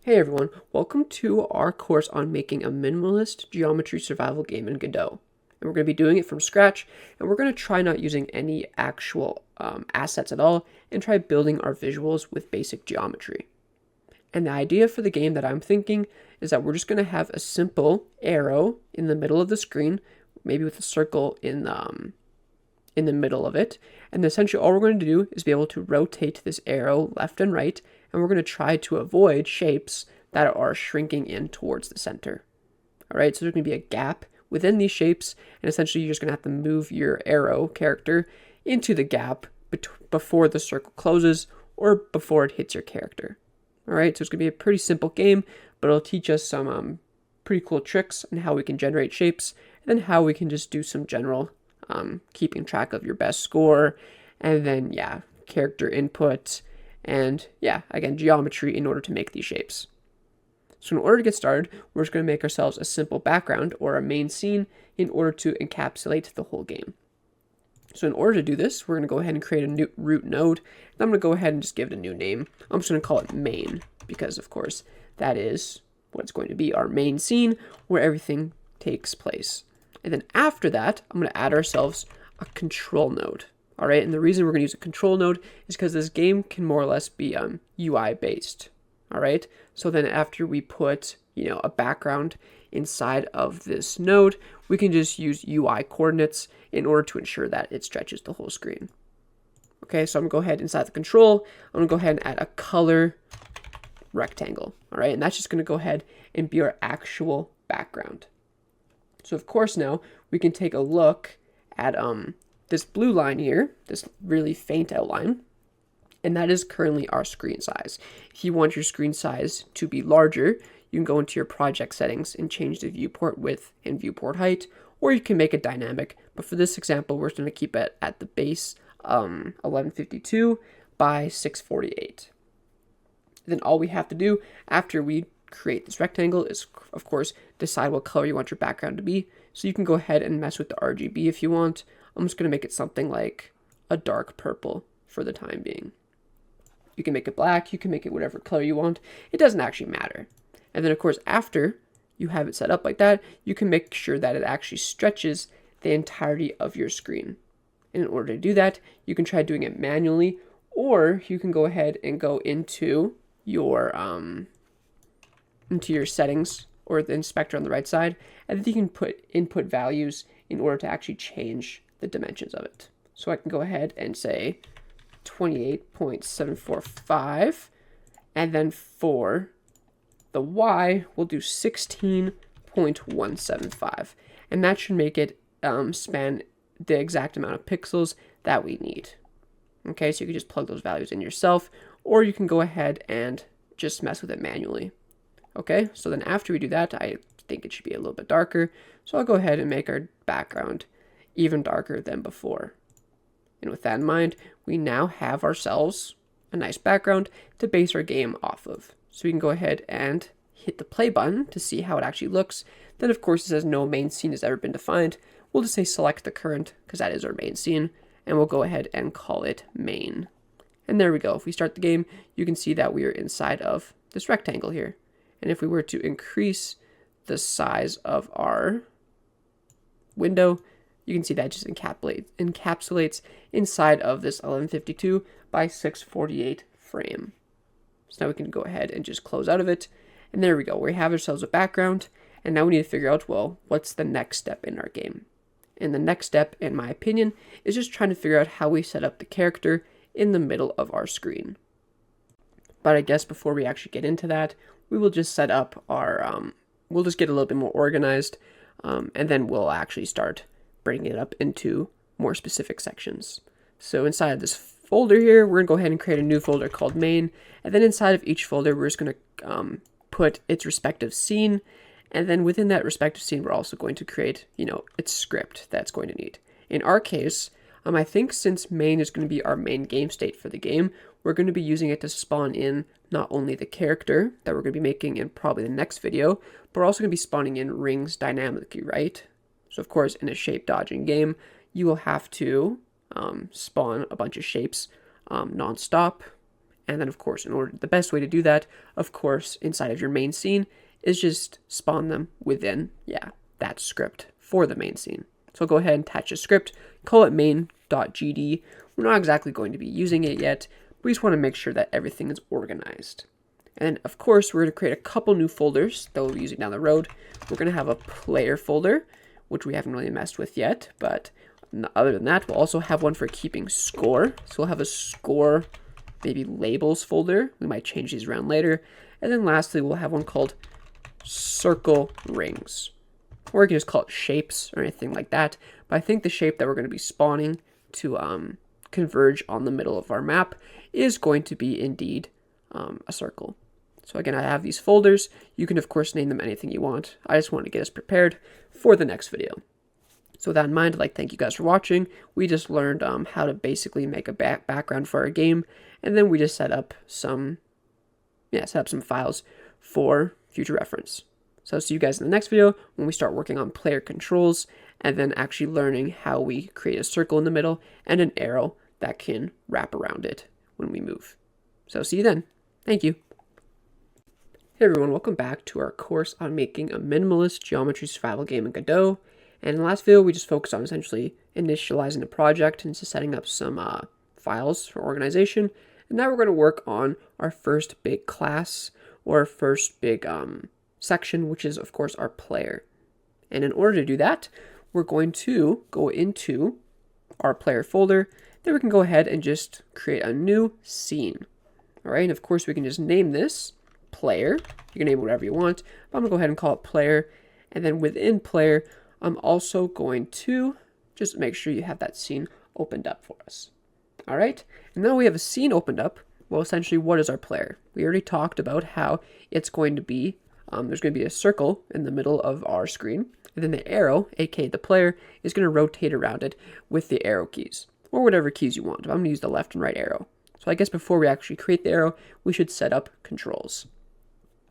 Hey everyone, welcome to our course on making a minimalist geometry survival game in Godot. And we're going to be doing it from scratch, and we're going to try not using any actual assets at all, and try building our visuals with basic geometry. And the idea for the game that I'm thinking is that we're just going to have a simple arrow in the middle of the screen, maybe with a circle in the middle of it. And essentially all we're going to do is be able to rotate this arrow left and right, and we're going to try to avoid shapes that are shrinking in towards the center. All right, so there's going to be a gap within these shapes, and essentially you're just going to have to move your arrow character into the gap before the circle closes or before it hits your character. All right, so it's going to be a pretty simple game, but it'll teach us some pretty cool tricks on how we can generate shapes, and then how we can just do some general keeping track of your best score, and then character input, and again, geometry in order to make these shapes. So in order to get started, we're just going to make ourselves a simple background or a main scene in order to encapsulate the whole game. So in order to do this, we're going to go ahead and create a new root node. And I'm going to go ahead and just give it a new name. I'm just going to call it main, because of course that is what's going to be our main scene where everything takes place. And then after that, I'm going to add ourselves a control node. All right, and the reason we're going to use a control node is because this game can more or less be UI based. All right, so then after we put a background inside of this node, we can just use UI coordinates in order to ensure that it stretches the whole screen. Okay, so I'm going to go ahead inside the control. I'm going to go ahead and add a color rectangle. All right, and that's just going to go ahead and be our actual background. So of course now we can take a look at this blue line here, this really faint outline, and that is currently our screen size. If you want your screen size to be larger, you can go into your project settings and change the viewport width and viewport height, or you can make it dynamic. But for this example, we're going to keep it at the base 1152 by 648. Then all we have to do after we create this rectangle is, of course, decide what color you want your background to be. So you can go ahead and mess with the RGB if you want. I'm just going to make it something like a dark purple for the time being. You can make it black, you can make it whatever color you want. It doesn't actually matter. And then of course, after you have it set up like that, you can make sure that it actually stretches the entirety of your screen. And in order to do that, you can try doing it manually, or you can go ahead and go into your settings or the inspector on the right side, and then you can put input values in order to actually change the dimensions of it. So I can go ahead and say 28.745, and then for the Y, we'll do 16.175, and that should make it span the exact amount of pixels that we need. Okay, so you can just plug those values in yourself, or you can go ahead and just mess with it manually. Okay, so then after we do that, I think it should be a little bit darker, so I'll go ahead and make our background even darker than before. And with that in mind, we now have ourselves a nice background to base our game off of. So we can go ahead and hit the play button to see how it actually looks. Then of course it says no main scene has ever been defined. We'll just say select the current, because that is our main scene, and we'll go ahead and call it main. And there we go. If we start the game, you can see that we are inside of this rectangle here. And if we were to increase the size of our window, you can see that just encapsulates inside of this 1152 by 648 frame. So now we can go ahead and just close out of it. And there we go. We have ourselves a background. And now we need to figure out, well, what's the next step in our game? And the next step, in my opinion, is just trying to figure out how we set up the character in the middle of our screen. But I guess before we actually get into that, we will just set up our, we'll just get a little bit more organized, and then we'll actually start breaking it up into more specific sections. So inside of this folder here, we're going to go ahead and create a new folder called main, and then inside of each folder, we're just going to put its respective scene, and then within that respective scene, we're also going to create, its script that's going to need. In our case, I think since main is going to be our main game state for the game, we're going to be using it to spawn in not only the character that we're going to be making in probably the next video, but we're also going to be spawning in rings dynamically, right? So of course, in a shape dodging game, you will have to spawn a bunch of shapes non-stop, And then of course, the best way to do that, of course, inside of your main scene is just spawn them within, that script for the main scene. So go ahead and attach a script, call it main.gd. We're not exactly going to be using it yet, but we just want to make sure that everything is organized. And then, of course, we're going to create a couple new folders that we'll be using down the road. We're going to have a player folder, which we haven't really messed with yet, but other than that, we'll also have one for keeping score. So we'll have a score, maybe labels folder. We might change these around later. And then lastly, we'll have one called circle rings. Or you can just call it shapes or anything like that. But I think the shape that we're going to be spawning to converge on the middle of our map is going to be indeed a circle. So again, I have these folders. You can, of course, name them anything you want. I just want to get us prepared for the next video. So with that in mind, I'd like to thank you guys for watching. We just learned how to basically make a background for our game, and then we just set up some files for future reference. So I'll see you guys in the next video when we start working on player controls and then actually learning how we create a circle in the middle and an arrow that can wrap around it when we move. So see you then. Thank you. Hey everyone, welcome back to our course on making a minimalist geometry survival game in Godot. And in the last video, we just focused on essentially initializing the project and just setting up some files for organization. And now we're going to work on our first big class or first big section, which is of course our player. And in order to do that, we're going to go into our player folder. Then we can go ahead and just create a new scene. All right, and of course we can just name this player. You can name it whatever you want, but I'm gonna go ahead and call it player. And then within player, I'm also going to just make sure you have that scene opened up for us. All right, and now we have a scene opened up. Well, essentially, what is our player? We already talked about how it's going to be, there's going to be a circle in the middle of our screen, and then the arrow, aka the player, is going to rotate around it with the arrow keys, or whatever keys you want. I'm going to use the left and right arrow. So I guess before we actually create the arrow, we should set up controls.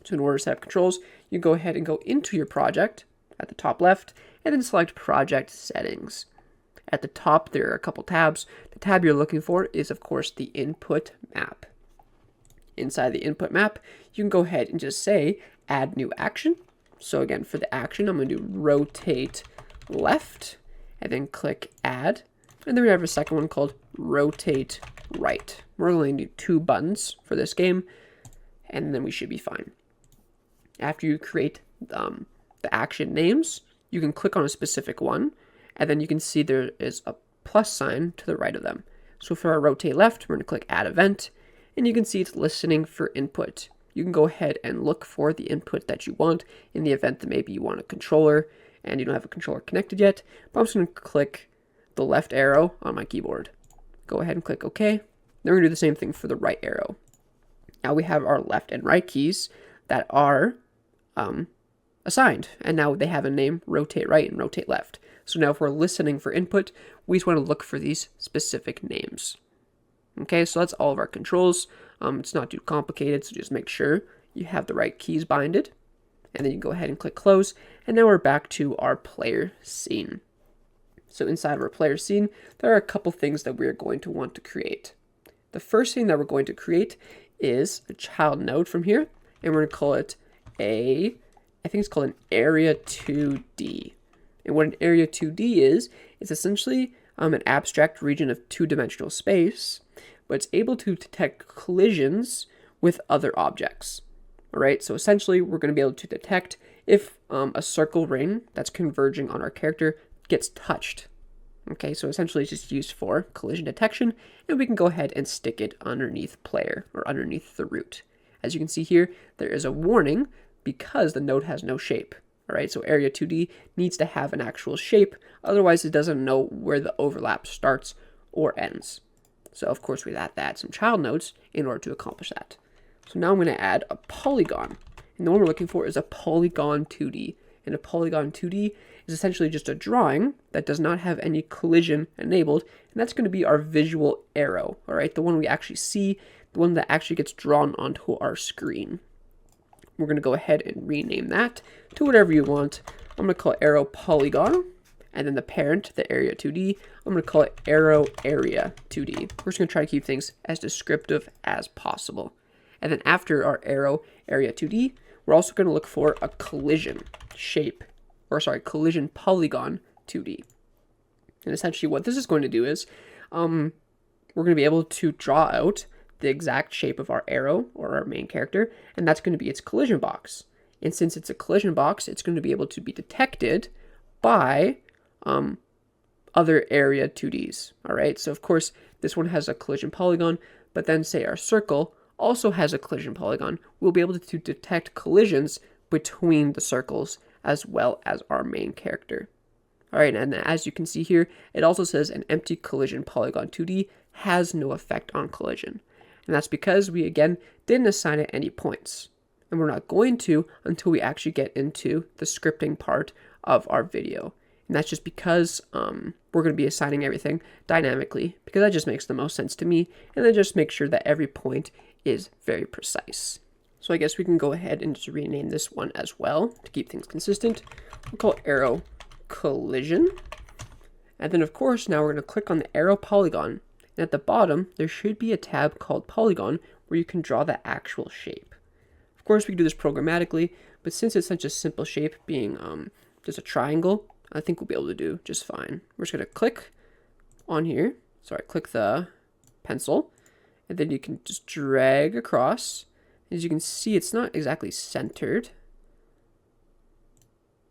So in order to set up controls, you go ahead and go into your project at the top left, and then select project settings. At the top, there are a couple tabs. The tab you're looking for is, of course, the input map. Inside the input map, you can go ahead and just say add new action. So again, for the action, I'm going to do rotate left, and then click add. And then we have a second one called rotate right. We're only going to do 2 buttons for this game, and then we should be fine. After you create the action names, you can click on a specific one, and then you can see there is a plus sign to the right of them. So for our rotate left, we're going to click add event, and you can see it's listening for input. You can go ahead and look for the input that you want in the event that maybe you want a controller and you don't have a controller connected yet. But I'm just going to click the left arrow on my keyboard. Go ahead and click OK. Then we're going to do the same thing for the right arrow. Now we have our left and right keys that are assigned, and now they have a name, rotate right and rotate left. So now if we're listening for input, we just want to look for these specific names. Okay, so that's all of our controls. It's not too complicated, so just make sure you have the right keys binded, and then you can go ahead and click close, and now we're back to our player scene. So inside of our player scene, there are a couple things that we're going to want to create. The first thing that we're going to create is a child node from here, and we're going to call it I think it's called an area 2D. And what an area 2D is, it's essentially an abstract region of 2-dimensional space, but it's able to detect collisions with other objects. All right, so essentially we're going to be able to detect if a circle ring that's converging on our character gets touched. Okay, so essentially it's just used for collision detection, and we can go ahead and stick it underneath player or underneath the root. As you can see here, there is a warning because the node has no shape. All right, so area 2D needs to have an actual shape, otherwise it doesn't know where the overlap starts or ends. So of course we have to add some child nodes in order to accomplish that. So now I'm going to add a polygon, and the one we're looking for is a polygon 2D. And a polygon 2D is essentially just a drawing that does not have any collision enabled, and that's going to be our visual arrow, all right, the one we actually see, the one that actually gets drawn onto our screen. We're going to go ahead and rename that to whatever you want. I'm going to call it arrow polygon, And then the parent, the area 2D, I'm going to call it arrow area 2D. We're just going to try to keep things as descriptive as possible. And then after our arrow area 2D, we're also going to look for a collision collision polygon 2D. And essentially what this is going to do is we're going to be able to draw out the exact shape of our arrow or our main character, and that's going to be its collision box. And since it's a collision box, it's going to be able to be detected by other area 2Ds. All right, so of course this one has a collision polygon, but then say our circle also has a collision polygon. We'll be able to detect collisions between the circles as well as our main character. All right, and as you can see here, it also says an empty collision polygon 2D has no effect on collision. And that's because we, again, didn't assign it any points. And we're not going to until we actually get into the scripting part of our video. And that's just because we're going to be assigning everything dynamically, because that just makes the most sense to me. And then just make sure that every point is very precise. So I guess we can go ahead and just rename this one as well to keep things consistent. We'll call it arrow collision. And then of course, now we're going to click on the arrow polygon. And at the bottom, there should be a tab called polygon where you can draw the actual shape. Of course, we can do this programmatically, but since it's such a simple shape being just a triangle, I think we'll be able to do just fine. We're just going to click on here. Click the pencil, and then you can just drag across. As you can see, it's not exactly centered.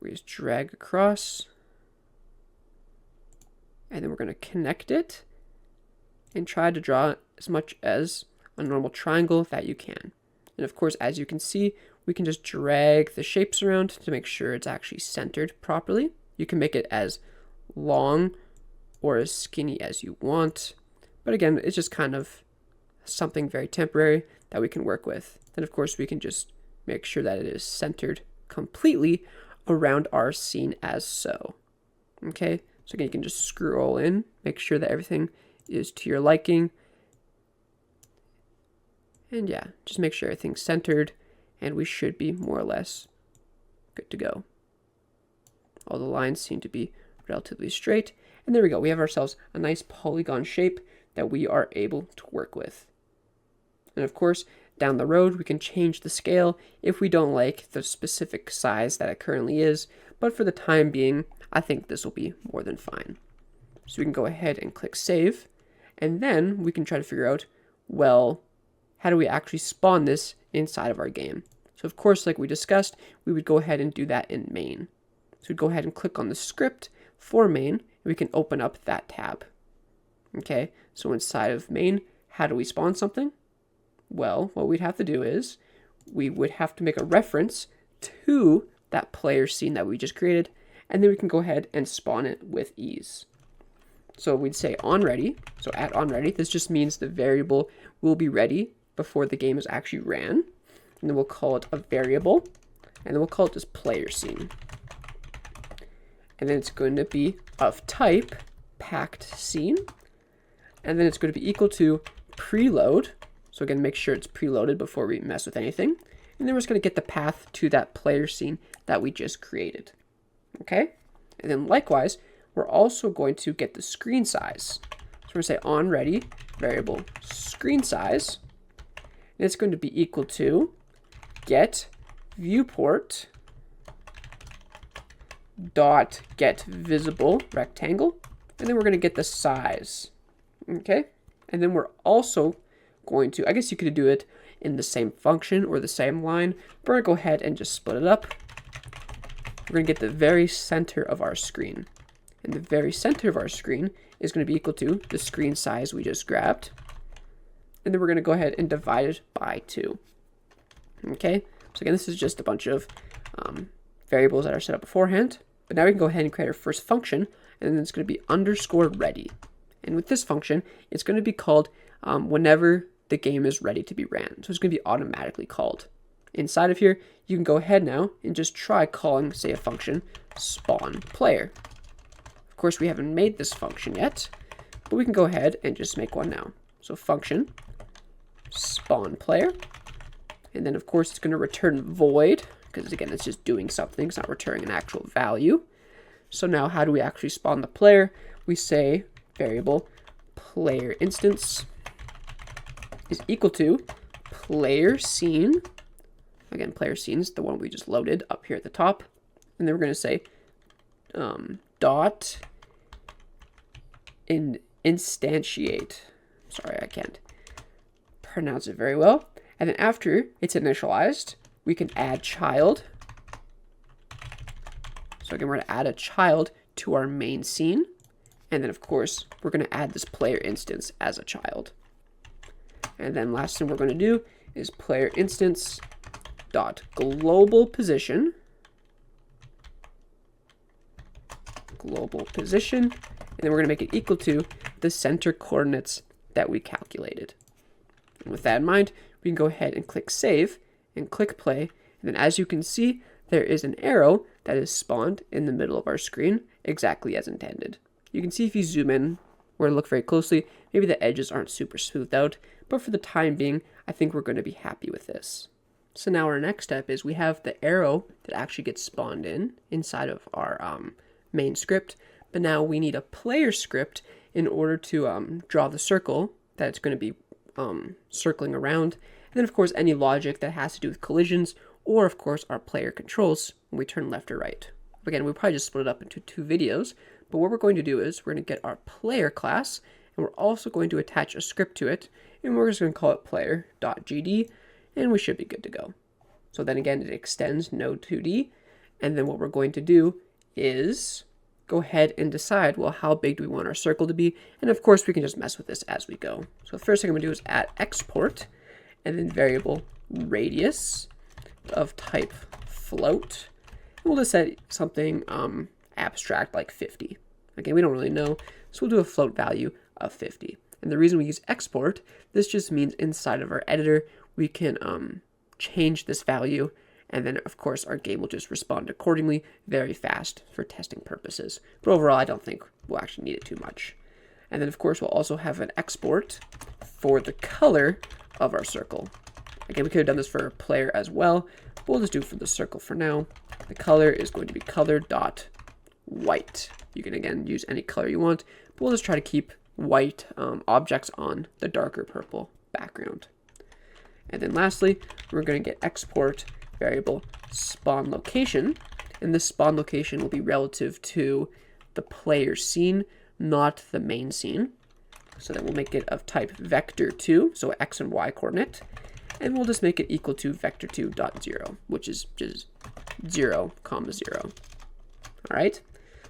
We just drag across, and then we're going to connect it and try to draw as much as a normal triangle that you can. And of course, as you can see, we can just drag the shapes around to make sure it's actually centered properly. You can make it as long or as skinny as you want. But again, it's just kind of something very temporary that we can work with. Then of course, we can just make sure that it is centered completely around our scene as so. Okay, so again, you can just scroll in, make sure that everything is to your liking. And yeah, just make sure everything's centered, and we should be more or less good to go. All the lines seem to be relatively straight. And there we go. We have ourselves a nice polygon shape that we are able to work with. And of course, down the road, we can change the scale if we don't like the specific size that it currently is. But for the time being, I think this will be more than fine. So we can go ahead and click save. And then we can try to figure out, well, how do we actually spawn this inside of our game? So of course, like we discussed, we would go ahead and do that in main. So we'd go ahead and click on the script for main, and we can open up that tab. Okay, so inside of main, how do we spawn something? Well, what we'd have to do is we would have to make a reference to that player scene that we just created, and then we can go ahead and spawn it with ease. So we'd say onReady. So at onReady, this just means the variable will be ready before the game is actually ran. And then we'll call it a variable, and then we'll call it this player scene. And then it's going to be of type packed scene. And then it's going to be equal to preload. So again, make sure it's preloaded before we mess with anything. And then we're just going to get the path to that player scene that we just created. Okay? And then likewise, we're also going to get the screen size. So we're going to say onReady variable screen size. And it's going to be equal to get viewport dot get visible rectangle. And then we're going to get the size. Okay? And then we're also going to, I guess you could do it in the same function or the same line. We're going to go ahead and just split it up. We're going to get the very center of our screen. And the very center of our screen is going to be equal to the screen size we just grabbed. And then we're going to go ahead and divide it by 2. Okay, so again, this is just a bunch of variables that are set up beforehand. But now we can go ahead and create our first function, and then it's going to be _ready. And with this function, it's going to be called whenever the game is ready to be ran. So it's going to be automatically called. Inside of here, you can go ahead now and just try calling, say, a function spawn player. Of course, we haven't made this function yet, but we can go ahead and just make one now. So function spawn player. And then, of course, it's going to return void, because, again, it's just doing something. It's not returning an actual value. So now how do we actually spawn the player? We say variable player instance is equal to player scene. Again, player scene is the one we just loaded up here at the top. And then we're going to say dot instantiate. Sorry, I can't pronounce it very well. And then after it's initialized, we can add child. So again, we're going to add a child to our main scene. And then, of course, we're going to add this player instance as a child. And then last thing we're going to do is player instance dot global position. And then we're going to make it equal to the center coordinates that we calculated. And with that in mind, we can go ahead and click save and click play. And then as you can see, there is an arrow that is spawned in the middle of our screen exactly as intended. You can see if you zoom in or look very closely, maybe the edges aren't super smoothed out, but for the time being, I think we're going to be happy with this. So now our next step is we have the arrow that actually gets spawned inside of our main script, but now we need a player script in order to draw the circle that it's going to be circling around. And then of course any logic that has to do with collisions, or of course our player controls when we turn left or right. Again, we'll probably just split it up into 2 videos, but what we're going to do is we're going to get our player class, and we're also going to attach a script to it, and we're just going to call it player.gd, and we should be good to go. So then again, it extends node2d, and then what we're going to do is go ahead and decide, well, how big do we want our circle to be? And of course, we can just mess with this as we go. So the first thing I'm going to do is add export, and then variable radius of type float. And we'll just set something abstract like 50. Again, we don't really know, so we'll do a float value of 50. And the reason we use export, this just means inside of our editor, we can change this value, and then of course our game will just respond accordingly very fast for testing purposes. But overall, I don't think we'll actually need it too much. And then of course we'll also have an export for the color of our circle. Again, we could have done this for a player as well, but we'll just do it for the circle for now. The color is going to be color.white. You can again use any color you want, but we'll just try to keep white objects on the darker purple background. And then lastly, we're going to get export variable spawn location, and this spawn location will be relative to the player scene, not the main scene. So then we'll make it of type vector2, so x and y coordinate, and we'll just make it equal to vector2.0, which is just 0, 0. All right,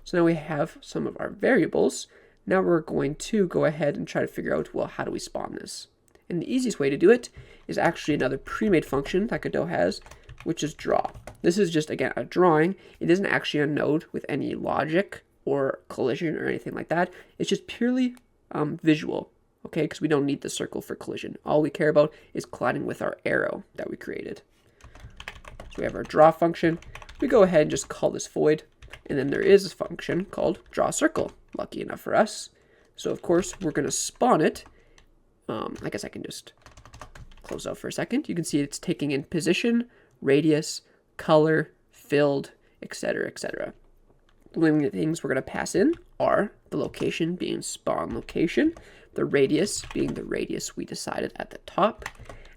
so now we have some of our variables. Now we're going to go ahead and try to figure out, well, how do we spawn this? And the easiest way to do it is actually another pre-made function that Godot has, which is draw. This is just, again, a drawing. It isn't actually a node with any logic or collision or anything like that. It's just purely visual, okay? Because we don't need the circle for collision. All we care about is colliding with our arrow that we created. So we have our draw function. We go ahead and just call this void. And then there is a function called draw circle, lucky enough for us. So of course, we're going to spawn it. I guess I can just close out for a second. You can see it's taking in position, radius, color, filled, etc., etc. The only things we're going to pass in are the location being spawn location, the radius being the radius we decided at the top,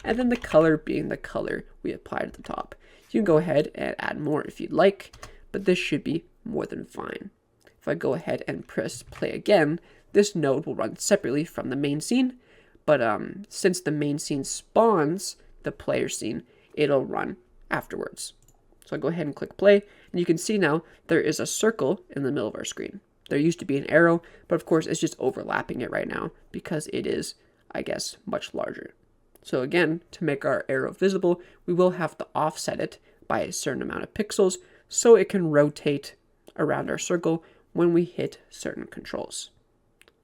and then the color being the color we applied at the top. You can go ahead and add more if you'd like, but this should be more than fine. If I go ahead and press play again, this node will run separately from the main scene, but since the main scene spawns the player scene, it'll run afterwards. So I'll go ahead and click play, and you can see now there is a circle in the middle of our screen. There used to be an arrow, but of course it's just overlapping it right now because it is, I guess, much larger. So again, to make our arrow visible, we will have to offset it by a certain amount of pixels so it can rotate around our circle when we hit certain controls.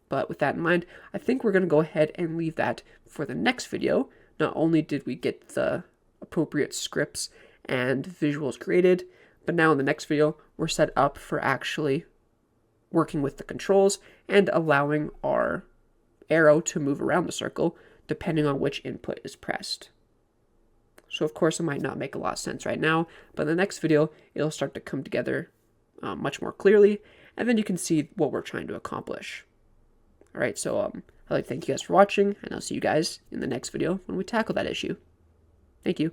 But with that in mind, I think we're going to go ahead and leave that for the next video. Not only did we get the appropriate scripts and visuals created, but now in the next video, we're set up for actually working with the controls and allowing our arrow to move around the circle depending on which input is pressed. So of course, it might not make a lot of sense right now, but in the next video, it'll start to come together much more clearly, and then you can see what we're trying to accomplish. All right, so I'd like to thank you guys for watching, and I'll see you guys in the next video when we tackle that issue. Thank you.